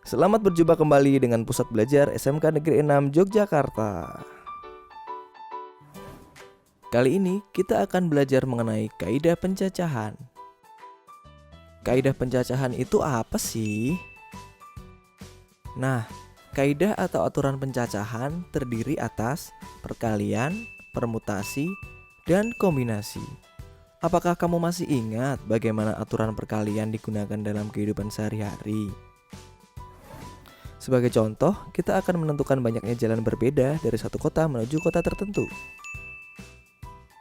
Selamat berjumpa kembali dengan Pusat Belajar SMK Negeri 6 Yogyakarta. Kali ini kita akan belajar mengenai kaidah pencacahan. Kaidah pencacahan itu apa sih? Nah, kaidah atau aturan pencacahan terdiri atas perkalian, permutasi, dan kombinasi. Apakah kamu masih ingat bagaimana aturan perkalian digunakan dalam kehidupan sehari-hari? Sebagai contoh, kita akan menentukan banyaknya jalan berbeda dari satu kota menuju kota tertentu.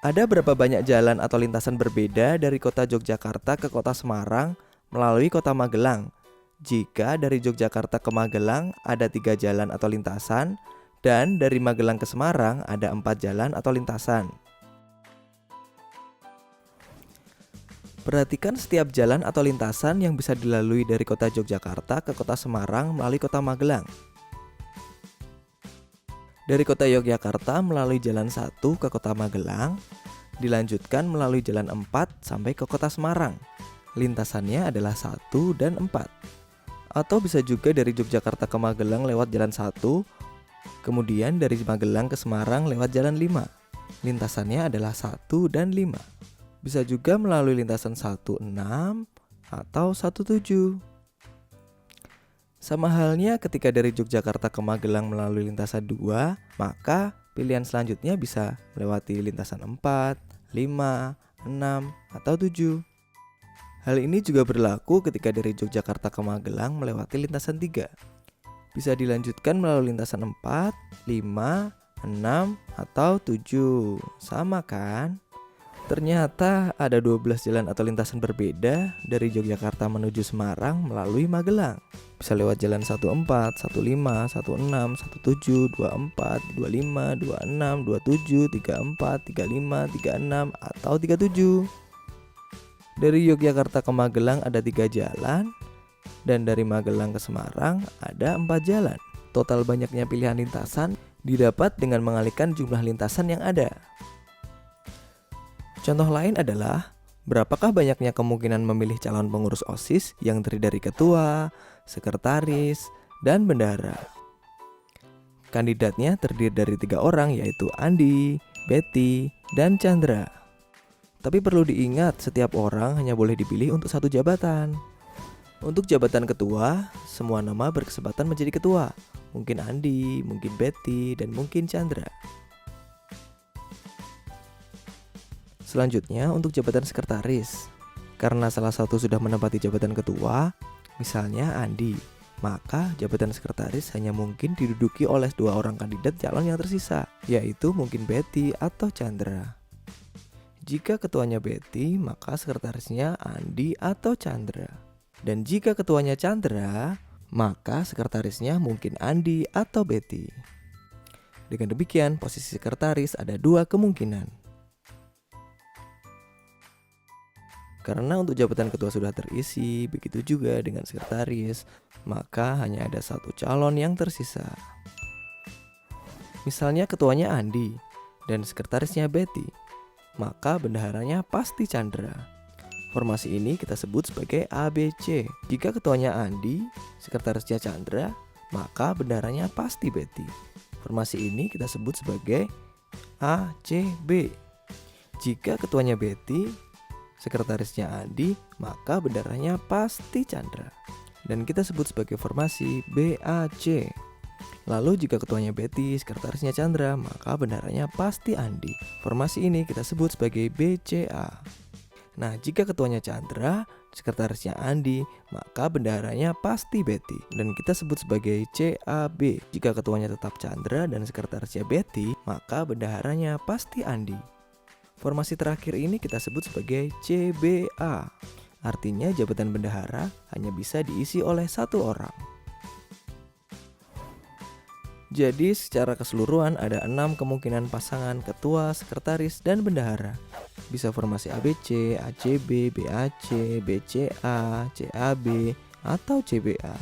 Ada berapa banyak jalan atau lintasan berbeda dari kota Yogyakarta ke kota Semarang melalui kota Magelang? Jika dari Yogyakarta ke Magelang ada 3 jalan atau lintasan, dan dari Magelang ke Semarang ada 4 jalan atau lintasan. Perhatikan setiap jalan atau lintasan yang bisa dilalui dari kota Yogyakarta ke kota Semarang melalui kota Magelang. Dari kota Yogyakarta melalui jalan 1 ke kota Magelang, dilanjutkan melalui jalan 4 sampai ke kota Semarang. Lintasannya adalah 1 dan 4. Atau bisa juga dari Yogyakarta ke Magelang lewat jalan 1, kemudian dari Magelang ke Semarang lewat jalan 5. Lintasannya adalah 1 dan 5. Bisa juga melalui lintasan 16 atau 17. Sama halnya ketika dari Yogyakarta ke Magelang melalui lintasan 2, maka pilihan selanjutnya bisa melewati lintasan 4, 5, 6, atau 7. Hal ini juga berlaku ketika dari Yogyakarta ke Magelang melewati lintasan 3. Bisa dilanjutkan melalui lintasan 4, 5, 6, atau 7. Sama kan? Ternyata ada 12 jalan atau lintasan berbeda dari Yogyakarta menuju Semarang melalui Magelang. Bisa lewat jalan 14, 15, 16, 17, 24, 25, 26, 27, 34, 35, 36, atau 37. Dari Yogyakarta ke Magelang ada 3 jalan, dan dari Magelang ke Semarang ada 4 jalan. Total banyaknya pilihan lintasan didapat dengan mengalihkan jumlah lintasan yang ada. Contoh lain adalah, berapakah banyaknya kemungkinan memilih calon pengurus OSIS yang terdiri dari ketua, sekretaris, dan bendahara. Kandidatnya terdiri dari 3 orang, yaitu Andi, Betty, dan Chandra. Tapi perlu diingat, setiap orang hanya boleh dipilih untuk 1 jabatan. Untuk jabatan ketua, semua nama berkesempatan menjadi ketua. Mungkin Andi, mungkin Betty, dan mungkin Chandra. Selanjutnya untuk jabatan sekretaris. Karena salah satu sudah menempati jabatan ketua, misalnya Andi, maka jabatan sekretaris hanya mungkin diduduki oleh 2 orang kandidat calon yang tersisa, yaitu mungkin Betty atau Chandra. Jika ketuanya Betty, maka sekretarisnya Andi atau Chandra. Dan jika ketuanya Chandra, maka sekretarisnya mungkin Andi atau Betty. Dengan demikian, posisi sekretaris ada 2 kemungkinan. Karena untuk jabatan ketua sudah terisi, begitu juga dengan sekretaris, maka hanya ada 1 calon yang tersisa. Misalnya ketuanya Andi dan sekretarisnya Betty, maka bendaharanya pasti Chandra. Formasi ini kita sebut sebagai ABC. Jika ketuanya Andi, sekretarisnya Chandra, maka bendaharanya pasti Betty. Formasi ini kita sebut sebagai ACB. Jika ketuanya Betty, sekretarisnya Andi, maka bendaharanya pasti Chandra. Dan kita sebut sebagai formasi BAC. Lalu jika ketuanya Betty, sekretarisnya Chandra, maka bendaharanya pasti Andi. Formasi ini kita sebut sebagai BCA. Nah, jika ketuanya Chandra, sekretarisnya Andi, maka bendaharanya pasti Betty. Dan kita sebut sebagai CAB. Jika ketuanya tetap Chandra dan sekretarisnya Betty, maka bendaharanya pasti Andi. Formasi terakhir ini kita sebut sebagai CBA. Artinya jabatan bendahara hanya bisa diisi oleh 1 orang. Jadi secara keseluruhan ada 6 kemungkinan pasangan ketua, sekretaris, dan bendahara. Bisa formasi ABC, ACB, BAC, BCA, CAB, atau CBA.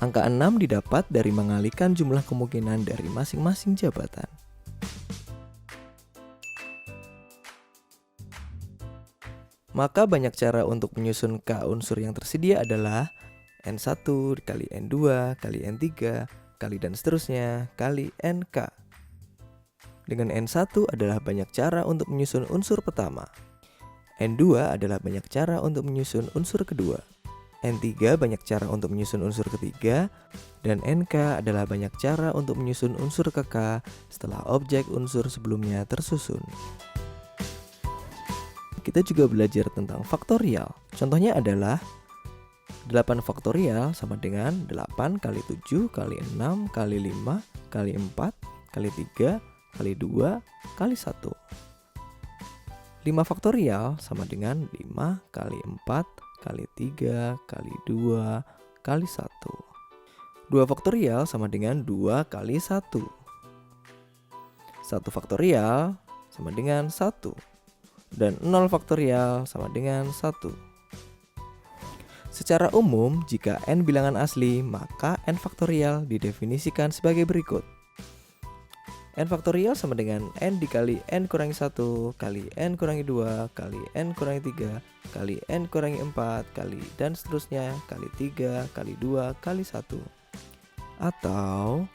Angka 6 didapat dari mengalihkan jumlah kemungkinan dari masing-masing jabatan. Maka banyak cara untuk menyusun K unsur yang tersedia adalah N1 dikali N2 kali N3 kali dan seterusnya kali NK. Dengan N1 adalah banyak cara untuk menyusun unsur pertama. N2 adalah banyak cara untuk menyusun unsur kedua. N3 banyak cara untuk menyusun unsur ketiga. Dan NK adalah banyak cara untuk menyusun unsur KK setelah objek unsur sebelumnya tersusun. Kita juga belajar tentang faktorial. Contohnya adalah 8 faktorial sama dengan 8 kali 7 kali 6 kali 5 kali 4 kali 3 kali 2 kali 1. 5 faktorial sama dengan 5 kali 4 kali 3 kali 2 kali 1. 2 faktorial sama dengan 2 kali 1. 1 faktorial sama dengan 1. Dan 0 faktorial sama dengan 1. Secara umum, jika n bilangan asli, maka n faktorial didefinisikan sebagai berikut. N faktorial sama dengan n dikali n kurangi 1 kali n kurangi 2 kali n kurangi 3 kali n kurangi 4 kali dan seterusnya kali 3 kali 2 kali 1. Atau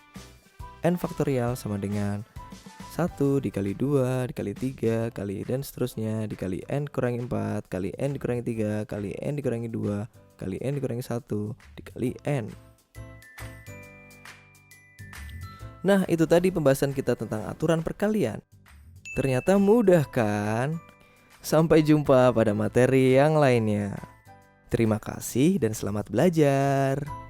n faktorial sama dengan 1 dikali 2 dikali 3 kali dan seterusnya dikali n kurangi 4 kali n dikurangi 3 kali n dikurangi 2 kali n dikurangi 1 dikali n. Nah, itu tadi pembahasan kita tentang aturan perkalian. Ternyata mudah kan? Sampai jumpa pada materi yang lainnya. Terima kasih dan selamat belajar.